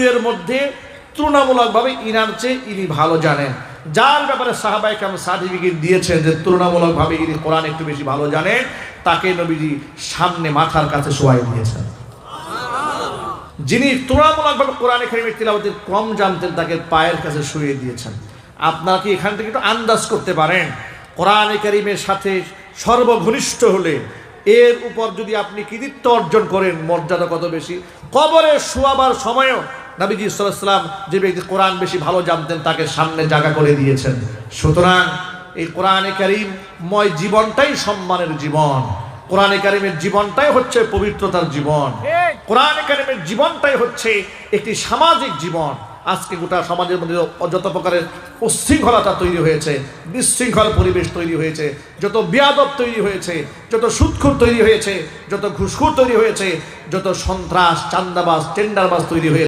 দুইয়ের মধ্যে তুলনামূলকভাবে ইনার চেয়ে ইনি ভালো জানেন। যার ব্যাপারে সাহাবায়ে কেরাম সার্টিফিকেট দিয়েছেন যে তুলনামূলকভাবে ইনি কোরআন একটু বেশি ভালো জানেন, তাকে নবীজি সামনে মাথার কাছে শোয়াই দিয়েছেন। যিনি তুলনামূলকভাবে কোরআনে কারীমের তিলাওয়াতের কম জানতেন, তাকে পায়ের কাছে শুয়ে দিয়েছেন। আপনারা কি এখান থেকে একটু আন্দাজ করতে পারেন কোরআনে কারীমের সাথে সর্বঘনিষ্ঠ হলে এর উপর যদি আপনি কৃতিত্ব অর্জন করেন, মর্যাদা কত বেশি? কবরে শোয়াবার সময়ও নবীজি সাল্লাল্লাহু আলাইহি ওয়াসাল্লাম যে ব্যক্তি কোরআন বেশি ভালো জানতেন তাকে সামনে জায়গা করে দিয়েছেন। সুতরাং এই কোরআনে কারীমময় জীবনটাই সম্মানের জীবন। কোরআনে কারীমের জীবনটাই হচ্ছে পবিত্রতার জীবন। কোরআনে কারীমের জীবনটাই হচ্ছে একটি সামাজিক জীবন। আজকে গোটা সমাজের মধ্যে যত প্রকারের উচ্ছৃঙ্খলতা তৈরি হয়েছে, বিশৃঙ্খল পরিবেশ তৈরি হয়েছে, যত বেয়াদব তৈরি হয়েছে, যত সুদখোর তৈরি হয়েছে, যত ঘুষখোর তৈরি হয়েছে, যত সন্ত্রাস, চান্দাবাজ, টেন্ডারবাজ তৈরি হয়েছে,